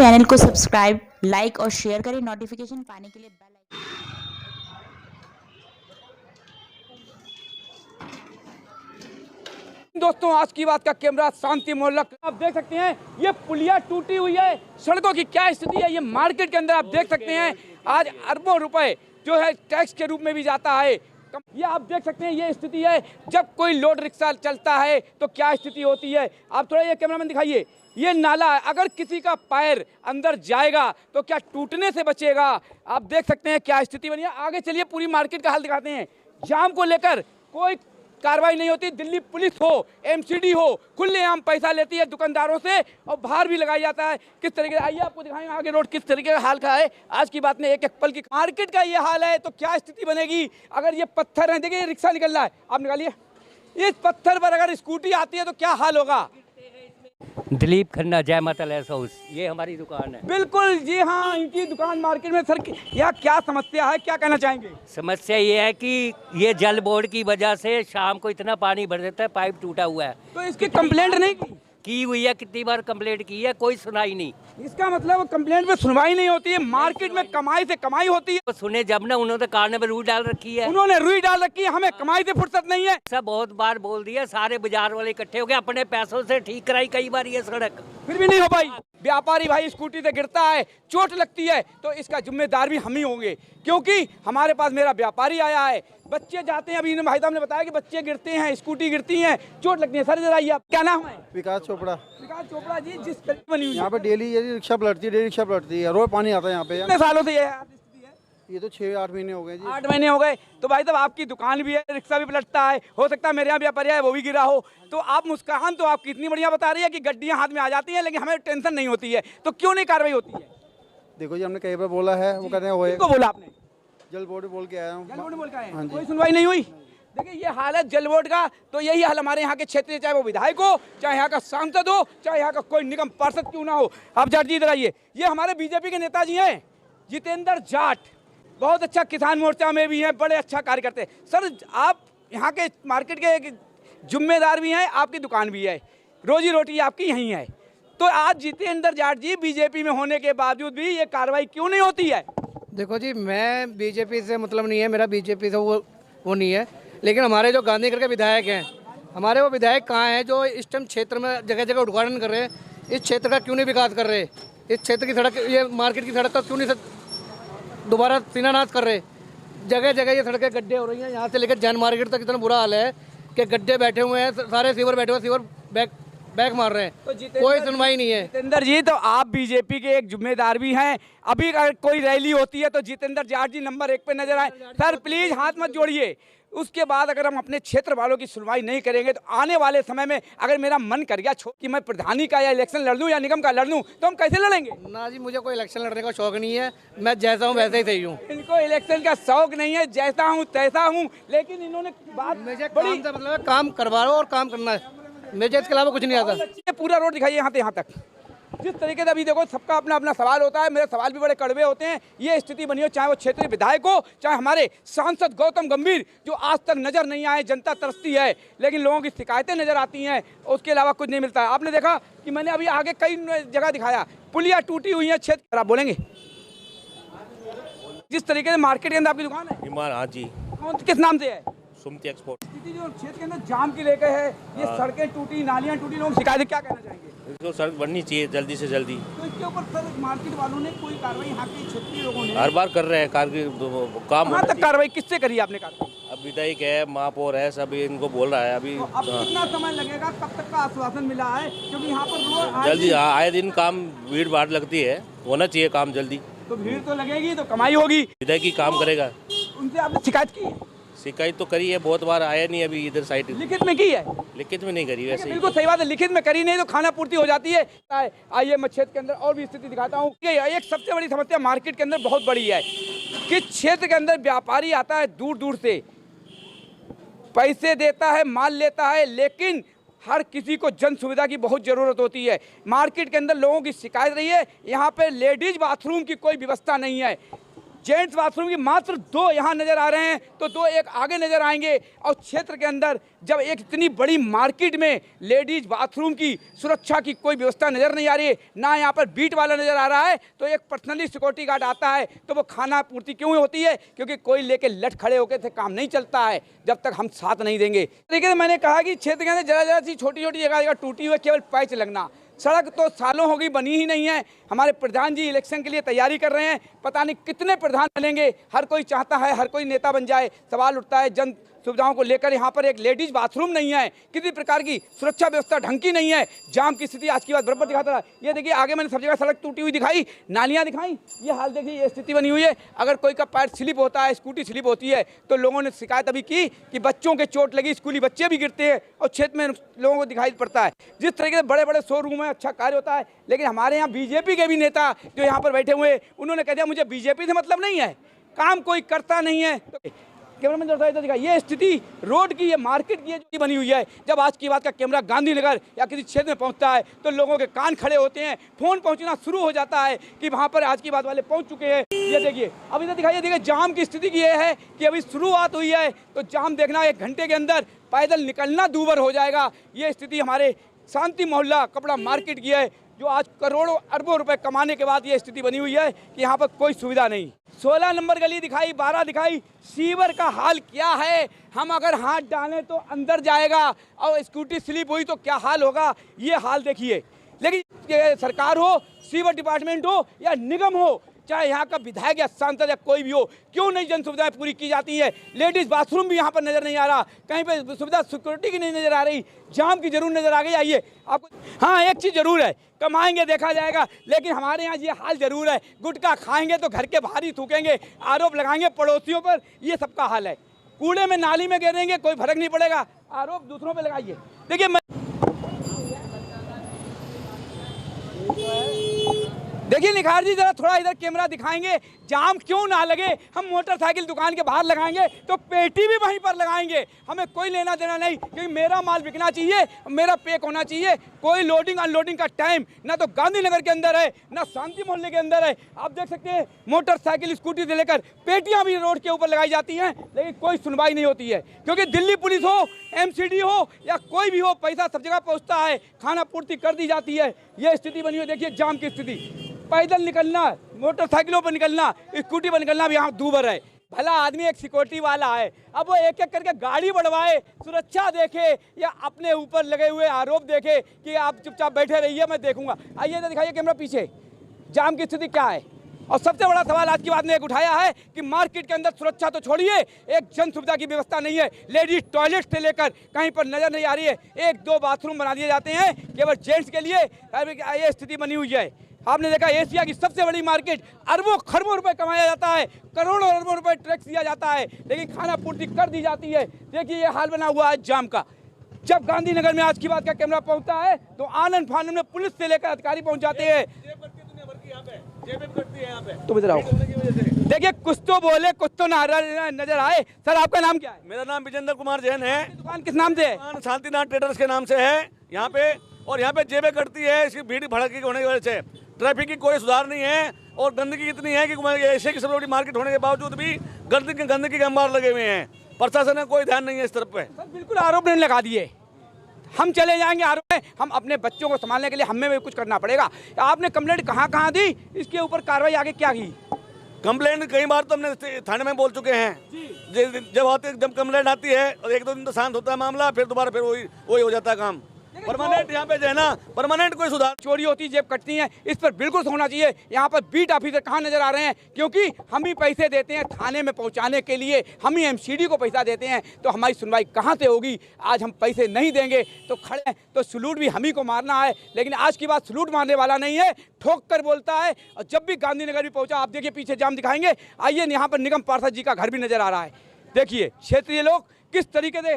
Channel को subscribe, like और share करें। नोटिफिकेशन पाने के लिए बेल आइकन। दोस्तों, आज की बात का कैमरा शांति मोहल्ला। आप देख सकते हैं ये पुलिया टूटी हुई है। सड़कों की क्या स्थिति है ये मार्केट के अंदर आप देख सकते हैं। आज अरबों रुपए जो है टैक्स के रूप में भी जाता है। ये आप देख सकते हैं ये स्थिति है। जब कोई लोड रिक्शा चलता है तो क्या स्थिति होती है। आप थोड़ा ये कैमरामैन दिखाइए। ये नाला है, अगर किसी का पैर अंदर जाएगा तो क्या टूटने से बचेगा। आप देख सकते हैं क्या स्थिति बनी है। आगे चलिए पूरी मार्केट का हाल दिखाते हैं। जाम को लेकर कोई कार्रवाई नहीं होती। दिल्ली पुलिस हो, एमसीडी हो, खुलेआम पैसा लेती है दुकानदारों से और बाहर भी लगाया जाता है। किस तरीके से, आइए आपको दिखाएंगे आगे रोड किस तरीके का हाल का है। आज की बात में एक एक पल की मार्केट का ये हाल है तो क्या स्थिति बनेगी। अगर ये पत्थर है, देखिए रिक्शा निकल रहा है, आप निकालिए। इस पत्थर पर अगर स्कूटी आती है तो क्या हाल होगा। दिलीप खन्ना, जय माता लेस हाउस, ये हमारी दुकान है। बिल्कुल जी हाँ, इनकी दुकान मार्केट में। सर यहाँ क्या समस्या है, क्या कहना चाहेंगे। समस्या ये है कि ये जल बोर्ड की वजह से शाम को इतना पानी भर देता है, पाइप टूटा हुआ है। तो इसकी कंप्लेंट नहीं की हुई है, कितनी बार कंप्लेंट की है, कोई सुनाई नहीं। इसका मतलब कंप्लेंट पे सुनवाई नहीं होती है। मार्केट में कमाई से कमाई होती है। तो सुने जब ना, उन्होंने कान में रुई डाल रखी है। उन्होंने रुई डाल रखी है, हमें कमाई से फुर्सत नहीं है। सब बहुत बार बोल दिया, सारे बाजार वाले इकट्ठे हो गए, अपने पैसों से ठीक कराई कई बार ये सड़क, फिर भी नहीं हो पाई। व्यापारी भाई स्कूटी से गिरता है, चोट लगती है तो इसका जिम्मेदार भी हम ही होंगे, क्योंकि हमारे पास मेरा व्यापारी आया है। बच्चे जाते हैं, अभी भाई साहब ने बताया कि बच्चे गिरते हैं, स्कूटी गिरती हैं, चोट लगती है। सर जरा ये क्या नाम है। विकास चोपड़ा। विकास चोपड़ा जी, जिस तरीके बनी हुई यहाँ पे डेली ये रिक्शा पलटती है, डेली रिक्शा पलटती है, रोज पानी आता है यहाँ पे। कितने सालों से ये स्थिति है। ये तो 6-8 महीने हो गए जी। 8 महीने हो गए। तो भाई साहब आपकी दुकान भी है, रिक्शा भी पलटता है, हो सकता है मेरे यहाँ व्यापारी है वो भी गिरा हो। तो आप मुस्कान तो आपकी इतनी बढ़िया बता रही है कि गड्डियाँ हाथ में आ जाती हैं, लेकिन हमें टेंशन नहीं होती है। तो क्यों नहीं कार्रवाई होती है। देखो जी, हमने कई बार बोला है, वो कहते हैं वो किसको बोला आपने। जल बोर्ड बोल के आया हूँ। जल बोर्ड बोल के आए हैं। हाँ जी। कोई सुनवाई नहीं हुई। देखिए ये हाल है जल बोर्ड का। तो यही हाल हमारे यहाँ के क्षेत्रीय, चाहे वो विधायक हो, चाहे यहाँ का सांसद हो, चाहे यहाँ का कोई निगम पार्षद क्यों ना हो। आप जाट जी इधर आइए। ये हमारे बीजेपी के नेताजी हैं, जितेंद्र जाट, बहुत अच्छा किसान मोर्चा में भी हैं, बड़े अच्छा कार्य करते हैं। सर आप यहाँ के मार्केट के एक जिम्मेदार भी हैं, आपकी दुकान भी है, रोजी रोटी आपकी यहीं है। तो आज जितेंद्र जाट जी बीजेपी में होने के बावजूद भी ये कार्रवाई क्यों नहीं होती है। देखो जी, मैं बीजेपी से मतलब नहीं है, मेरा बीजेपी से वो नहीं है, लेकिन हमारे जो गांधीनगर के विधायक हैं, हमारे वो विधायक कहाँ हैं जो इस टाइम क्षेत्र में जगह जगह उद्घाटन कर रहे हैं। इस क्षेत्र का क्यों नहीं विकास कर रहे। इस क्षेत्र की सड़क, ये मार्केट की सड़क का क्यों नहीं दोबारा शिलान्यास कर रहे। जगह जगह ये सड़कें गड्ढे हो रही हैं। यहाँ से लेकर जैन मार्केट तक इतना बुरा हाल है कि गड्ढे बैठे हुए हैं, सारे सीवर बैठे हुए, सीवर बैक मार रहे हैं, तो कोई सुनवाई नहीं है। जितेंद्र जी, तो आप बीजेपी के एक जिम्मेदार भी हैं। अभी अगर कोई रैली होती है तो जितेंद्र जाट जी नंबर 1 पे नजर आए। सर प्लीज हाथ मत जोड़िए। उसके बाद अगर हम अपने क्षेत्र वालों की सुनवाई नहीं करेंगे तो आने वाले समय में अगर मेरा मन कर गया कि मैं प्रधानी का या इलेक्शन लड़ लूं या निगम का लड़ लूं तो हम कैसे लड़ेंगे। ना जी, मुझे कोई इलेक्शन लड़ने का शौक नहीं है, मैं जैसा हूँ वैसे ही सही हूँ। इनको इलेक्शन का शौक नहीं है, जैसा हूँ तैसा हूँ, लेकिन इन्होंने बात मुझे बड़ी काम से मतलब है, काम करवाओ और काम करना है, मुझे इसके अलावा कुछ नहीं आता। ये पूरा रोड दिखाइए यहाँ से यहाँ तक। जिस तरीके से अभी देखो सबका अपना अपना सवाल होता है, मेरे सवाल भी बड़े कड़वे होते हैं। ये स्थिति बनी हो, चाहे वो क्षेत्रीय विधायक हो, चाहे हमारे सांसद गौतम गंभीर, जो आज तक नजर नहीं आए। जनता तरसती है लेकिन लोगों की शिकायतें नजर आती हैं, उसके अलावा कुछ नहीं मिलता है। आपने देखा कि मैंने अभी आगे कई जगह दिखाया, पुलिया टूटी हुई है क्षेत्र। आप बोलेंगे जिस तरीके से मार्केट के अंदर आपकी दुकान है। ईमान, हाँ जी। किस नाम से है। सुमति एक्सपोर्ट। स्थिति जो क्षेत्र के अंदर जाम की लेकर है, ये सड़कें टूटी, नालियां टूटी, लोग शिकायत, क्या कहना चाहेंगे। इसको सड़क बननी चाहिए जल्दी से जल्दी। तो इसके ऊपर सर मार्केट वालों ने कोई कार्रवाई, यहाँ के क्षेत्रीय लोगों ने हर बार कर रहे हैं काम कहाँ तक कार्रवाई, किससे करी आपने कार्रवाई। अब विधायक है, महापौर है, सब इनको बोल रहा है अभी। तो अब कितना समय लगेगा, कब तक का आश्वासन मिला है, क्योंकि यहाँ पर रोज जल्दी आए दिन काम भीड़ भाड़ लगती है, होना चाहिए काम जल्दी। तो भीड़ तो लगेगी तो कमाई होगी। विधायक ही काम करेगा। उनसे आपने शिकायत की है। शिकायत तो करी है, बहुत बार आया नहीं अभी इधर साइड। लिखित में की है। लिखित में नहीं करी वैसे ही। बिल्कुल सही बात है, लिखित में करी नहीं तो खाना पूर्ति हो जाती है। आइए मैं क्षेत्र के अंदर और भी स्थिति दिखाता हूँ। एक सबसे बड़ी समस्या मार्केट के अंदर बहुत बड़ी है कि क्षेत्र के अंदर व्यापारी आता है दूर दूर से, पैसे देता है, माल लेता है, लेकिन हर किसी को जन सुविधा की बहुत ज़रूरत होती है। मार्केट के अंदर लोगों की शिकायत रही है, यहाँ पे लेडीज बाथरूम की कोई व्यवस्था नहीं है। जेंट्स बाथरूम की मात्र 2 यहाँ नज़र आ रहे हैं, तो 2 एक आगे नज़र आएंगे। और क्षेत्र के अंदर जब एक इतनी बड़ी मार्केट में लेडीज बाथरूम की सुरक्षा की कोई व्यवस्था नज़र नहीं आ रही है, ना यहाँ पर बीट वाला नज़र आ रहा है, तो एक पर्सनली सिक्योरिटी गार्ड आता है तो वो खाना पूर्ति क्यों होती है? क्योंकि कोई लेके लट खड़े होकर थे काम नहीं चलता है जब तक हम साथ नहीं देंगे। तरीके से मैंने कहा कि क्षेत्र के अंदर जरा सी छोटी छोटी जगह टूटी हुई, केवल पैच लगना। सड़क तो सालों हो गई बनी ही नहीं है। हमारे प्रधान जी इलेक्शन के लिए तैयारी कर रहे हैं, पता नहीं कितने प्रधान बनेंगे। हर कोई चाहता है हर कोई नेता बन जाए। सवाल उठता है जन सुविधाओं को लेकर यहाँ पर एक लेडीज बाथरूम नहीं है, किसी प्रकार की सुरक्षा व्यवस्था ढंग की नहीं है। जाम की स्थिति आज की बात बराबर दिखाता रहा। ये देखिए आगे मैंने सब जगह सड़क टूटी हुई दिखाई, नालियाँ दिखाई, ये हाल देखिए, ये स्थिति बनी हुई है। अगर कोई का पैर स्लिप होता है, स्कूटी स्लिप होती है, तो लोगों ने शिकायत अभी की कि बच्चों के चोट लगी, स्कूली बच्चे भी गिरते हैं और क्षेत्र में लोगों को दिखाई पड़ता है। जिस तरीके से बड़े बड़े शोरूम में अच्छा कार्य होता है, लेकिन हमारे यहाँ बीजेपी के भी नेता जो यहाँ पर बैठे हुए, उन्होंने कह दिया मुझे बीजेपी से मतलब नहीं है, काम कोई करता नहीं है। कैमरामैन जो दिखा, ये स्थिति रोड की, ये मार्केट की जो बनी हुई है। जब आज की बात का कैमरा गांधीनगर या किसी क्षेत्र में पहुंचता है तो लोगों के कान खड़े होते हैं, फोन पहुंचना शुरू हो जाता है कि वहां पर आज की बात वाले पहुंच चुके हैं। ये देखिए अभी तो दिखाइए, देखिए जाम की स्थिति की ये है कि अभी शुरुआत हुई है, तो जाम देखना 1 घंटे के अंदर पैदल निकलना दूभर हो जाएगा। ये स्थिति हमारे शांति मोहल्ला कपड़ा मार्केट की है, जो आज करोड़ों अरबों रुपए कमाने के बाद ये स्थिति बनी हुई है कि यहाँ पर कोई सुविधा नहीं। 16 नंबर गली दिखाई, 12 दिखाई, सीवर का हाल क्या है? हम अगर हाथ डालें तो अंदर जाएगा और स्कूटी स्लिप हुई तो क्या हाल होगा, ये हाल देखिए। लेकिन सरकार हो, सीवर डिपार्टमेंट हो या निगम हो, चाहे यहाँ का विधायक या सांसद या कोई भी हो, क्यों नहीं जन सुविधाएं पूरी की जाती है? लेडीज बाथरूम भी यहाँ पर नजर नहीं आ रहा, कहीं पे सुविधा सिक्योरिटी की नहीं नजर आ रही, जाम की जरूर नजर आ गई। आइए आपको, हाँ एक चीज़ जरूर है, कमाएंगे देखा जाएगा, लेकिन हमारे यहाँ ये हाल जरूर है, गुटखा खाएंगे तो घर के बाहर ही थूकेंगे, आरोप लगाएंगे पड़ोसियों पर, ये सबका हाल है। कूड़े में नाली में गिरेंगे कोई फर्क नहीं पड़ेगा, आरोप दूसरों पर लगाइए। देखिए निखार जी, जरा थोड़ा इधर कैमरा दिखाएंगे, जाम क्यों ना लगे? हम मोटरसाइकिल दुकान के बाहर लगाएंगे तो पेटी भी वहीं पर लगाएंगे, हमें कोई लेना देना नहीं, क्योंकि मेरा माल बिकना चाहिए, मेरा पैक होना चाहिए। कोई लोडिंग अनलोडिंग का टाइम ना तो गांधीनगर के अंदर है ना शांति मोहल्ले के अंदर है। आप देख सकते हैं मोटरसाइकिल स्कूटी से लेकर पेटियां भी रोड के ऊपर लगाई जाती हैं, लेकिन कोई सुनवाई नहीं होती है, क्योंकि दिल्ली पुलिस हो, MCD हो या कोई भी हो, पैसा सब जगह पहुँचता है, खाना पूर्ति कर दी जाती है। ये स्थिति बनी हुई, देखिए जाम की स्थिति, पैदल निकलना, मोटरसाइकिलों पर निकलना, स्कूटी पर निकलना भी यहाँ दूभर है। भला आदमी एक सिक्योरिटी वाला है, अब वो एक एक करके गाड़ी बढ़वाए, सुरक्षा देखे या अपने ऊपर लगे हुए आरोप देखे कि आप चुपचाप बैठे रहिए मैं देखूंगा। आइए तो दिखाइए कैमरा पीछे, जाम की स्थिति क्या है। और सबसे बड़ा सवाल आज की बात ने एक उठाया है कि मार्केट के अंदर सुरक्षा तो छोड़िए, एक जन सुविधा की व्यवस्था नहीं है। लेडीज टॉयलेट से लेकर कहीं पर नजर नहीं आ रही है, 1-2 बाथरूम बना दिए जाते हैं केवल जेंट्स के लिए। ये स्थिति बनी हुई है। आपने देखा एशिया की सबसे बड़ी मार्केट, अरबों खरबों रुपए कमाया जाता है, करोड़ों अरबों रुपए टैक्स दिया जाता है, लेकिन खाना पूर्ति कर दी जाती है। देखिए ये हाल बना हुआ है जाम का। जब गांधीनगर में आज की बात का कैमरा पहुंचता है तो आनंद फानंद में पुलिस से लेकर अधिकारी पहुंच जाते हैं। तो इधर आओ, देखिए कुछ तो बोले कुछ तो नजर आए। सर आपका नाम क्या है? मेरा नाम विजेंद्र कुमार जैन है। दुकान किस नाम से है? दुकान शांतिनाथ ट्रेडर्स के नाम से है यहाँ पे, और यहाँ पे जेबें कटती है इसकी भीड़ भड़क की होने की वजह से। ट्रैफिक की कोई सुधार नहीं है और गंदगी इतनी है कि ऐसे की सबसे बड़ी मार्केट होने के बावजूद भी गंदगी के अंबार लगे हुए हैं। प्रशासन ने कोई ध्यान नहीं है इस तरफ पे। सर बिल्कुल आरोप नहीं लगा दिए, हम चले जाएंगे आरोप में, हम अपने बच्चों को संभालने के लिए हमें भी कुछ करना पड़ेगा। आपने कंप्लेंट कहाँ दी, इसके ऊपर कार्रवाई आगे क्या की? कंप्लेंट कई बार तो हमने थाने में बोल चुके हैं। जब कंप्लेंट आती है और 1-2 दिन तो शांत होता है मामला, फिर दोबारा फिर वही हो जाता है काम। परमानेंट यहाँ पे जो है ना, परमानेंट कोई सुधार। चोरी होती, जेब कटती हैं, इस पर बिल्कुल होना चाहिए। यहाँ पर बीट ऑफिसर कहाँ नजर आ रहे हैं? क्योंकि हम ही पैसे देते हैं थाने में पहुँचाने के लिए, हम ही MCD को पैसा देते हैं, तो हमारी सुनवाई कहाँ से होगी? आज हम पैसे नहीं देंगे तो खड़े हैं, तो सलूट भी हम ही को मारना है। लेकिन आज की बात सलूट मारने वाला नहीं है, ठोक कर बोलता है। और जब भी गांधीनगर भी पहुँचा, आप देखिए पीछे जाम दिखाएंगे, आइए यहाँ पर निगम पार्षद जी का घर भी नजर आ रहा है। देखिए क्षेत्रीय लोग किस तरीके से,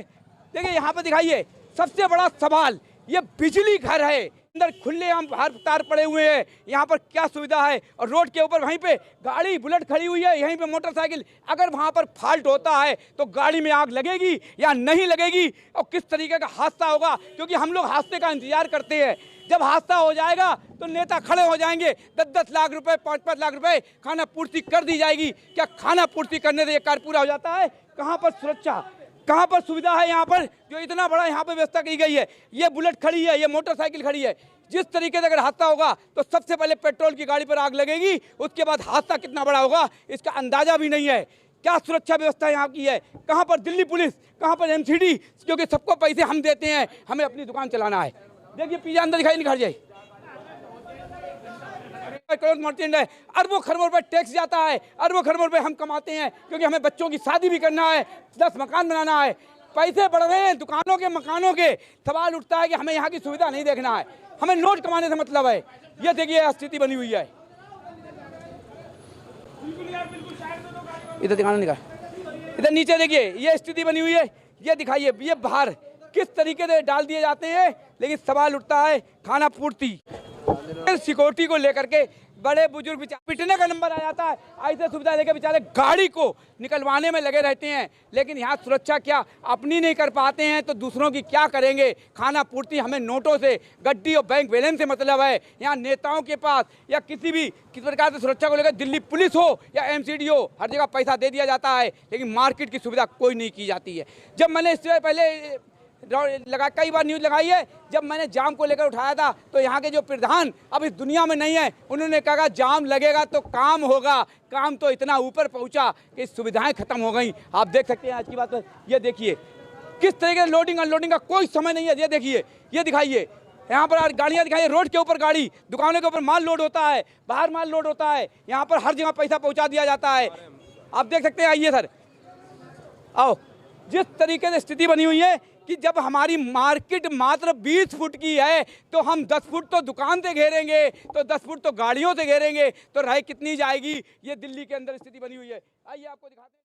देखिए यहाँ पर दिखाइए। सबसे बड़ा सवाल, ये बिजली घर है, अंदर खुले आम बाहर तार पड़े हुए हैं, यहाँ पर क्या सुविधा है? और रोड के ऊपर वहीं पे गाड़ी बुलेट खड़ी हुई है, यहीं पे मोटरसाइकिल। अगर वहाँ पर फॉल्ट होता है तो गाड़ी में आग लगेगी या नहीं लगेगी, और किस तरीके का हादसा होगा? क्योंकि हम लोग हादसे का इंतजार करते हैं। जब हादसा हो जाएगा तो नेता खड़े हो जाएंगे, 10-10 लाख रुपए, 5-5 लाख रुपए खाना पूर्ति कर दी जाएगी। क्या खाना पूर्ति करने से ये कार्य पूरा हो जाता है? कहाँ पर सुरक्षा, कहाँ पर सुविधा है? यहाँ पर जो इतना बड़ा यहाँ पर व्यवस्था की गई है, ये बुलेट खड़ी है, ये मोटरसाइकिल खड़ी है, जिस तरीके से अगर हादसा होगा तो सबसे पहले पेट्रोल की गाड़ी पर आग लगेगी, उसके बाद हादसा कितना बड़ा होगा इसका अंदाजा भी नहीं है। क्या सुरक्षा व्यवस्था यहाँ की है? कहाँ पर दिल्ली पुलिस, कहाँ पर एमसीडी? क्योंकि सबको पैसे हम देते हैं, हमें अपनी दुकान चलाना है। देखिए पिज्जा अंदर दिखाई नहीं, घर जाए करोड़ मर्चेंट है, अरबों खरबों रुपए टैक्स जाता है, अरबों खरबों रुपए हम कमाते हैं, क्योंकि हमें बच्चों की शादी भी करना है, 10 मकान बनाना है। पैसे बढ़ रहे हैं दुकानों के, मकानों के। सवाल उठता है कि हमें यहाँ की सुविधा नहीं देखना है, हमें नोट कमाने से मतलब है। ये देखिए स्थिति बनी हुई है। इधर दिखाना निकाल, इधर नीचे देखिए ये स्थिति बनी हुई है, ये दिखाइए, ये बाहर किस तरीके से डाल दिए जाते हैं। लेकिन सवाल उठता है खाना पूर्ति, सिक्योरिटी को लेकर के बड़े बुजुर्ग बेचारे पिटने का नंबर आ जाता है, ऐसे सुविधा लेकर बेचारे गाड़ी को निकलवाने में लगे रहते हैं। लेकिन यहाँ सुरक्षा क्या अपनी नहीं कर पाते हैं तो दूसरों की क्या करेंगे? खाना पूर्ति हमें नोटों से, गड्डी और बैंक बैलेंस से मतलब है। यहाँ नेताओं के पास या किसी प्रकार से सुरक्षा को लेकर दिल्ली पुलिस हो या एमसीडी हो, हर जगह पैसा दे दिया जाता है, लेकिन मार्केट की सुविधा कोई नहीं की जाती है। जब मैंने इससे पहले कई बार न्यूज़ लगाई है, जब मैंने जाम को लेकर उठाया था तो यहाँ के जो प्रधान अब इस दुनिया में नहीं है, उन्होंने कहा जाम लगेगा तो काम होगा। काम तो इतना ऊपर पहुँचा कि सुविधाएं खत्म हो गई। आप देख सकते हैं आज की बात, ये देखिए किस तरीके से लोडिंग अनलोडिंग का कोई समय नहीं है। ये देखिए, ये दिखाइए, यहाँ पर गाड़ियाँ दिखाइए, रोड के ऊपर गाड़ी, दुकानों के ऊपर माल लोड होता है, बाहर माल लोड होता है, यहाँ पर हर जगह पैसा पहुँचा दिया जाता है। आप देख सकते हैं, आइए सर, आओ। जिस तरीके से स्थिति बनी हुई है कि जब हमारी मार्केट मात्र 20 फुट की है तो हम 10 फुट तो दुकान से घेरेंगे, तो 10 फुट तो गाड़ियों से घेरेंगे, तो रह कितनी जाएगी? ये दिल्ली के अंदर स्थिति बनी हुई है। आइए आपको दिखाते हैं।